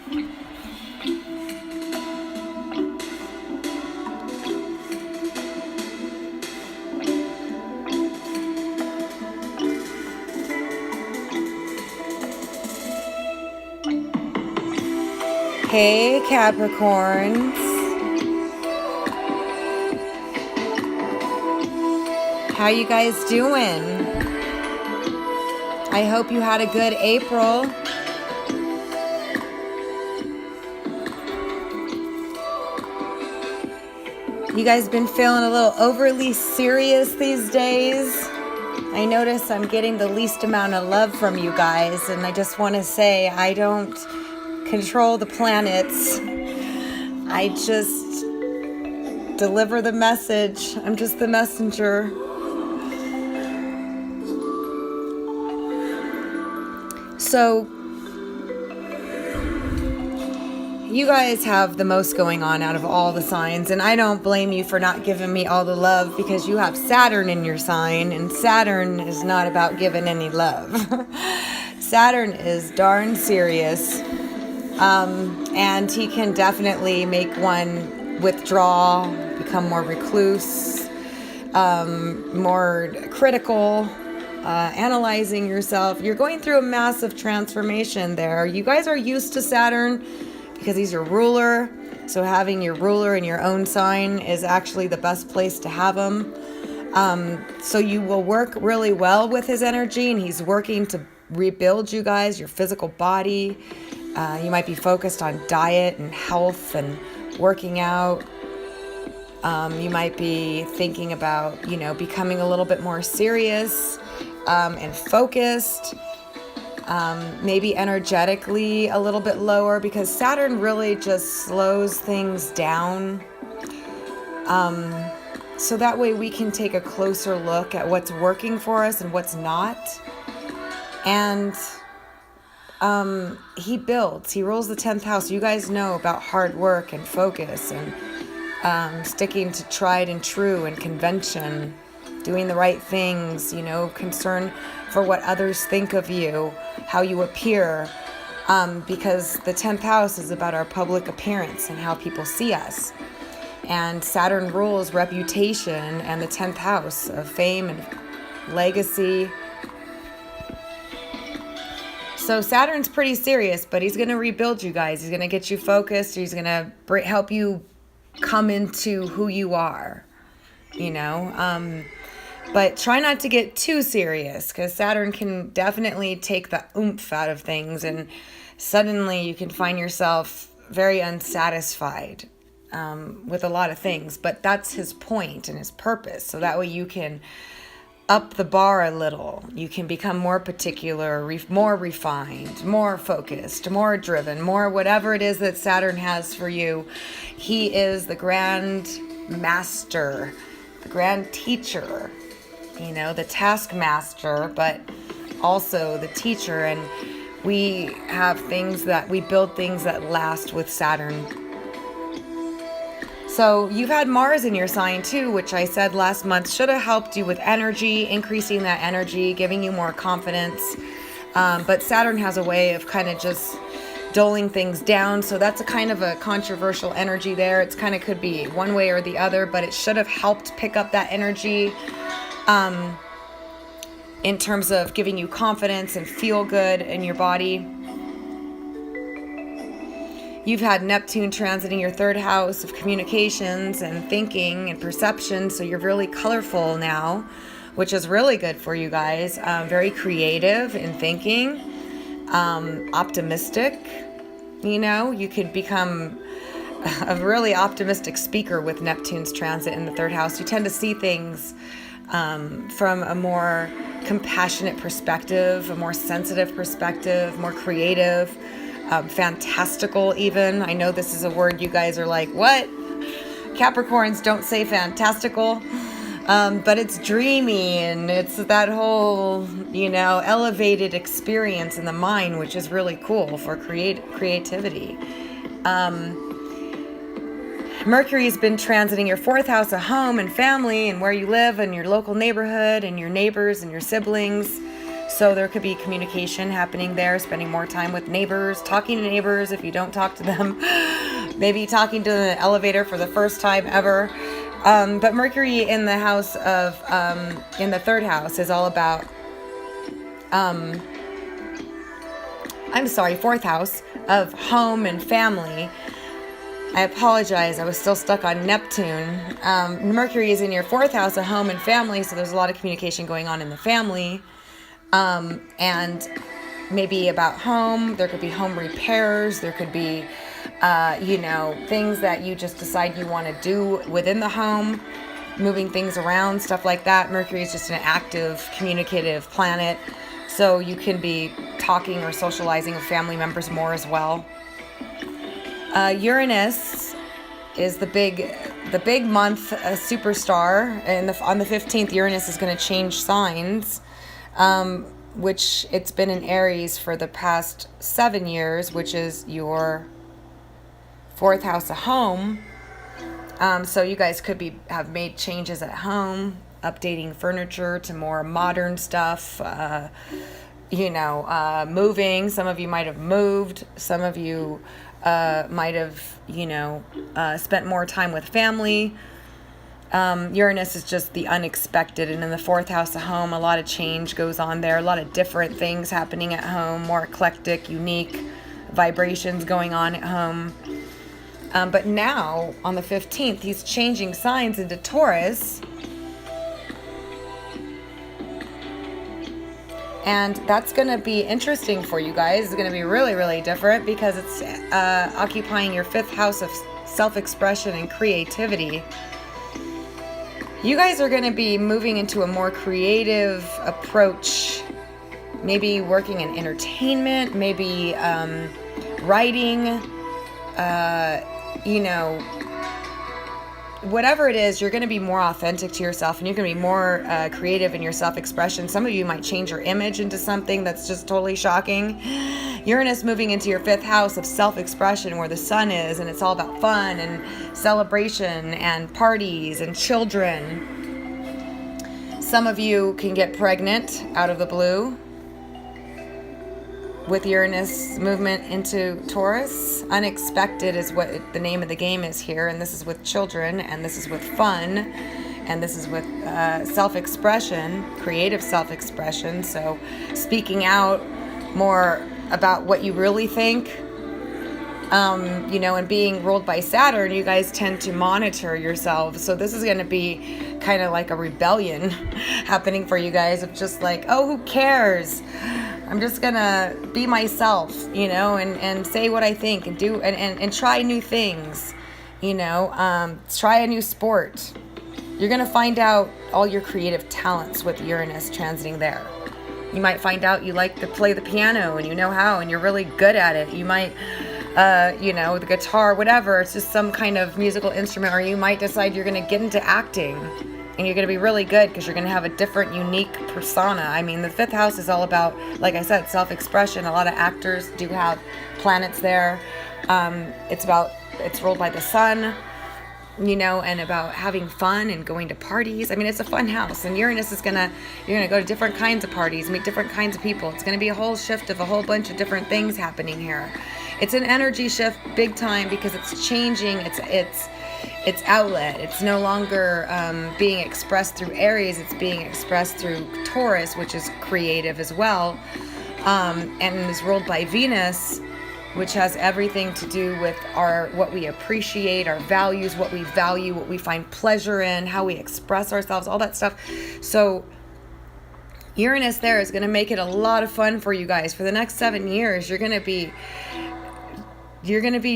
Hey, Capricorns. How you guys doing? I hope you had a good April. You guys been feeling a little overly serious these days? I notice I'm getting the least amount of love from you guys, and I just want to say I don't control the planets. I just deliver the message. I'm just the messenger. So you guys have the most going on out of all the signs, and I don't blame you for not giving me all the love, because you have Saturn in your sign, and Saturn is not about giving any love. Saturn is darn serious. And he can definitely make one withdraw, become more recluse, more critical, analyzing yourself. You're going through a massive transformation there. You guys are used to Saturn because he's your ruler. So having your ruler in your own sign is actually the best place to have him. So you will work really well with his energy, and he's working to rebuild you guys, your physical body. You might be focused on diet and health and working out. You might be thinking about, becoming a little bit more serious and focused. Maybe energetically a little bit lower, because Saturn really just slows things down. So that way we can take a closer look at what's working for us and what's not. And he builds. He rules the 10th house. You guys know about hard work and focus and sticking to tried and true and convention, doing the right things, concern for what others think of you, how you appear, because the 10th house is about our public appearance and how people see us. And Saturn rules reputation and the 10th house of fame and legacy. So Saturn's pretty serious, but he's going to rebuild you guys. He's going to get you focused. He's going to help you come into who you are, But try not to get too serious, because Saturn can definitely take the oomph out of things, and suddenly you can find yourself very unsatisfied with a lot of things. But that's his point and his purpose. So that way you can up the bar a little. You can become more particular, more refined, more focused, more driven, more whatever it is that Saturn has for you. He is the grand master, the grand teacher, the taskmaster, but also the teacher. And we build things that last with Saturn. So you've had Mars in your sign too, which I said last month should have helped you with energy, increasing that energy, giving you more confidence. But Saturn has a way of kind of just doling things down. So that's a kind of a controversial energy there. It's kind of could be one way or the other, but it should have helped pick up that energy in terms of giving you confidence and feel good in your body. You've had Neptune transiting your third house of communications and thinking and perception, so you're really colorful now, which is really good for you guys. Very creative in thinking, optimistic. You could become a really optimistic speaker with Neptune's transit in the third house. You tend to see things from a more compassionate perspective, a more sensitive perspective, more creative. Fantastical even. I know this is a word you guys are like, what? Capricorns don't say fantastical. But it's dreamy, and it's that whole, elevated experience in the mind, which is really cool for creativity. Mercury's been transiting your fourth house of home and family and where you live and your local neighborhood and your neighbors and your siblings. So there could be communication happening there, spending more time with neighbors, talking to neighbors if you don't talk to them, maybe talking to the elevator for the first time ever. But Mercury in the house of, in the third house is all about, fourth house of home and family. I apologize, I was still stuck on Neptune. Mercury is in your fourth house of home and family, so there's a lot of communication going on in the family. And maybe about home, there could be home repairs, there could be, things that you just decide you want to do within the home, moving things around, stuff like that. Mercury is just an active, communicative planet, so you can be talking or socializing with family members more as well. Uranus is the big month superstar, and on the 15th, Uranus is going to change signs, which it's been in Aries for the past 7 years, which is your fourth house of home. So you guys could have made changes at home, updating furniture to more modern stuff, moving. Some of you might have moved. Some of you might have, spent more time with family. Uranus is just the unexpected, and in the fourth house of home, a lot of change goes on there, a lot of different things happening at home, more eclectic, unique vibrations going on at home. But now, on the 15th, he's changing signs into Taurus. And that's going to be interesting for you guys. It's going to be really, really different because it's occupying your fifth house of self-expression and creativity. You guys are going to be moving into a more creative approach, maybe working in entertainment, maybe writing, whatever it is, you're going to be more authentic to yourself, and you're going to be more creative in your self-expression. Some of you might change your image into something that's just totally shocking. Uranus moving into your fifth house of self-expression, where the sun is, and it's all about fun and celebration and parties and children. Some of you can get pregnant out of the blue with Uranus movement into Taurus. Unexpected is what the name of the game is here, and this is with children, and this is with fun, and this is with self-expression, creative self-expression. So speaking out more about what you really think, and being ruled by Saturn, you guys tend to monitor yourselves. So this is going to be kind of like a rebellion happening for you guys of just like, oh, who cares? I'm just gonna be myself, and say what I think and do and try new things, try a new sport. You're gonna find out all your creative talents with Uranus transiting there. You might find out you like to play the piano and you know how and you're really good at it. You might, the guitar, whatever, it's just some kind of musical instrument, or you might decide you're gonna get into acting. And you're going to be really good because you're going to have a different, unique persona. I mean, the fifth house is all about, like I said, self-expression. A lot of actors do have planets there. It's ruled by the sun, and about having fun and going to parties. I mean, it's a fun house. And Uranus is you're going to go to different kinds of parties, meet different kinds of people. It's going to be a whole shift of a whole bunch of different things happening here. It's an energy shift big time because it's changing. It's outlet. It's no longer being expressed through Aries. It's being expressed through Taurus, which is creative as well, and is ruled by Venus, which has everything to do with what we appreciate, our values, what we value, what we find pleasure in, how we express ourselves, all that stuff. So Uranus there is going to make it a lot of fun for you guys. For the next 7 years, you're going to be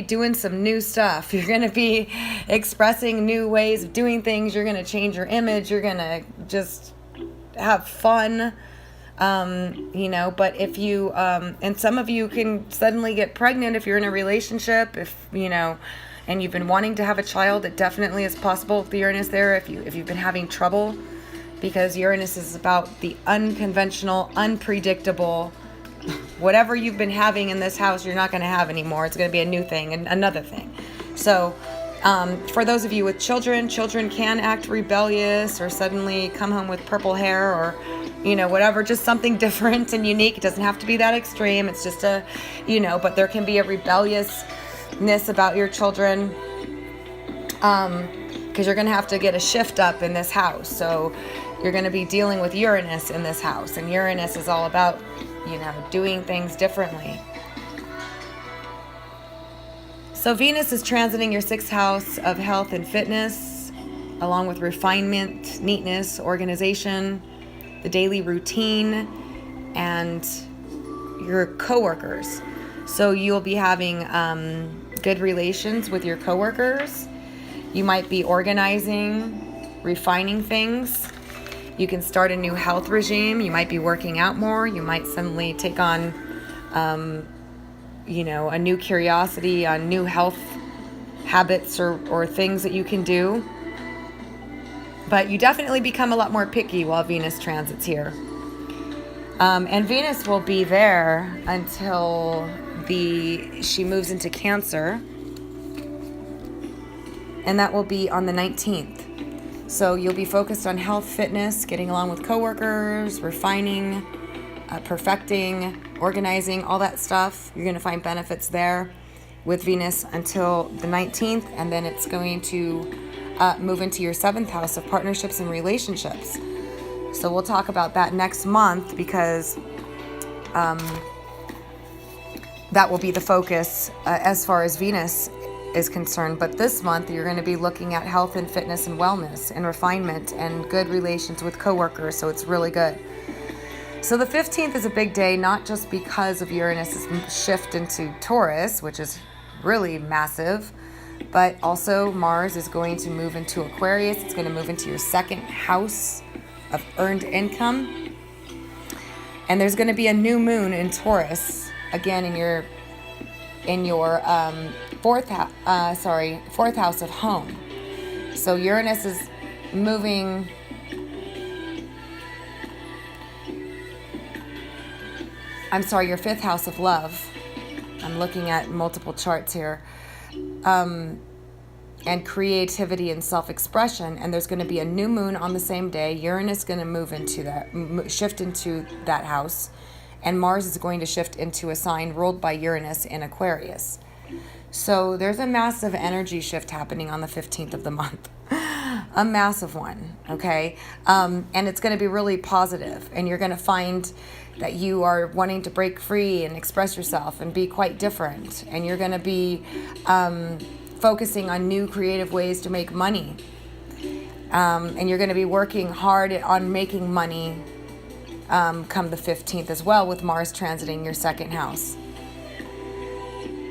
doing some new stuff. You're going to be expressing new ways of doing things. You're going to change your image. You're going to just have fun, but if you, and some of you can suddenly get pregnant if you're in a relationship, and you've been wanting to have a child, it definitely is possible with the Uranus there if you've been having trouble, because Uranus is about the unconventional, unpredictable. Whatever you've been having in this house, you're not going to have anymore. It's going to be a new thing and another thing. So For those of you with children can act rebellious or suddenly come home with purple hair or, whatever, just something different and unique. It doesn't have to be that extreme. It's just but there can be a rebelliousness about your children, because you're going to have to get a shift up in this house. So you're going to be dealing with Uranus in this house, and Uranus is all about, doing things differently. So Venus is transiting your 6th house of health and fitness, along with refinement, neatness, organization, the daily routine, and your coworkers. So you'll be having good relations with your coworkers. You might be organizing, refining things. You can start a new health regime. You might be working out more. You might suddenly take on a new curiosity on new health habits or things that you can do. But you definitely become a lot more picky while Venus transits here. And Venus will be there until she moves into Cancer. And that will be on the 19th. So you'll be focused on health, fitness, getting along with coworkers, refining, perfecting, organizing, all that stuff. You're going to find benefits there with Venus until the 19th, and then it's going to move into your 7th house of partnerships and relationships. So we'll talk about that next month, because that will be the focus as far as Venus is concerned. But this month you're going to be looking at health and fitness and wellness and refinement and good relations with coworkers, so it's really good. So the 15th is a big day, not just because of Uranus's shift into Taurus, which is really massive, but also Mars is going to move into Aquarius. It's going to move into your 2nd house of earned income. And there's going to be a new moon in Taurus, again in your 4th house of home. So Uranus is moving your 5th house of love. I'm looking at multiple charts here. And creativity and self-expression. And there's going to be a new moon on the same day. Uranus is going to shift into that house. And Mars is going to shift into a sign ruled by Uranus in Aquarius. So there's a massive energy shift happening on the 15th of the month. A massive one, okay? And it's going to be really positive. And you're going to find that you are wanting to break free and express yourself and be quite different. And you're going to be focusing on new creative ways to make money. And you're going to be working hard on making money come the 15th as well, with Mars transiting your 2nd house.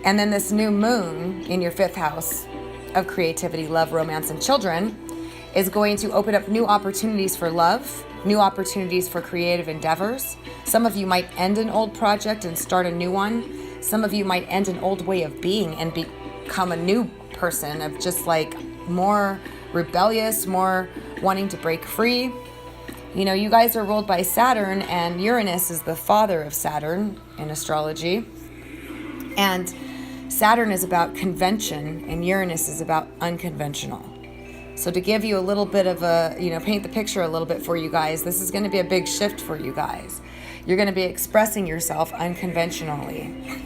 And then this new moon in your 5th house of creativity, love, romance, and children is going to open up new opportunities for love, new opportunities for creative endeavors. Some of you might end an old project and start a new one. Some of you might end an old way of being and become a new person, of just like more rebellious, more wanting to break free. You guys are ruled by Saturn, and Uranus is the father of Saturn in astrology. And Saturn is about convention, and Uranus is about unconventional. So to give you a little bit of paint the picture a little bit for you guys, this is going to be a big shift for you guys. You're going to be expressing yourself unconventionally.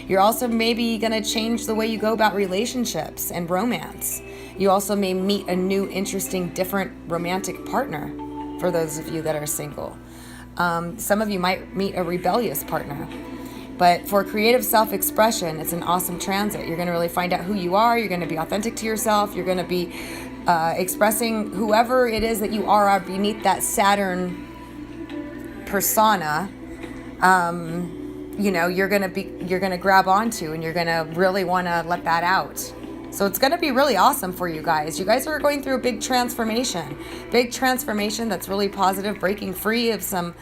You're also maybe going to change the way you go about relationships and romance. You also may meet a new, interesting, different romantic partner for those of you that are single. Some of you might meet a rebellious partner. But for creative self-expression, it's an awesome transit. You're going to really find out who you are. You're going to be authentic to yourself. Going to be expressing whoever it is that you are beneath that Saturn persona. You're going to grab onto, and you're going to really want to let that out. So it's going to be really awesome for you guys. You guys are going through a big transformation that's really positive, breaking free of some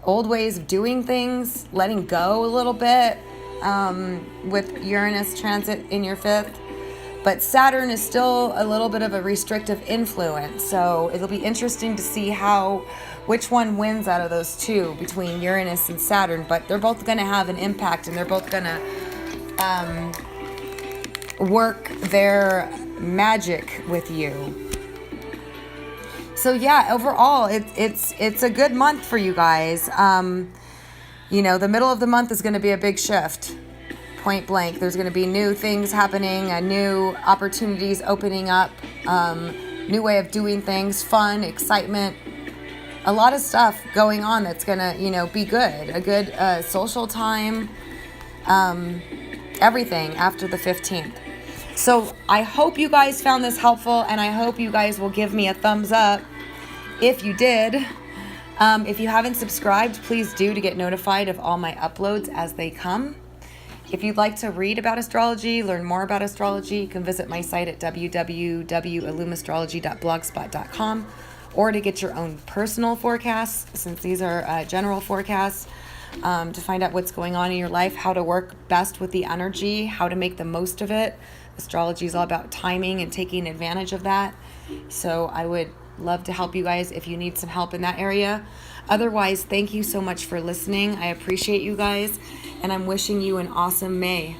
old ways of doing things, letting go a little bit with Uranus transit in your 5th. But Saturn is still a little bit of a restrictive influence. So it'll be interesting to see which one wins out of those two between Uranus and Saturn. But they're both going to have an impact, and they're both going to work their magic with you. So yeah, overall, it's a good month for you guys. You know, the middle of the month is going to be a big shift. Point blank. There's going to be new things happening, new opportunities opening up, new way of doing things, fun, excitement, a lot of stuff going on that's going to, you know, be good. A good social time, everything after the 15th. So I hope you guys found this helpful, and I hope you guys will give me a thumbs up if you did. If you haven't subscribed, please do, to get notified of all my uploads as they come. If you'd like to read about astrology, learn more about astrology, you can visit my site at www.illumastrology.blogspot.com, or to get your own personal forecasts, since these are general forecasts, to find out what's going on in your life, how to work best with the energy, how to make the most of it. Astrology is all about timing and taking advantage of that. So I would love to help you guys if you need some help in that area. Otherwise, thank you so much for listening. I appreciate you guys, and I'm wishing you an awesome May.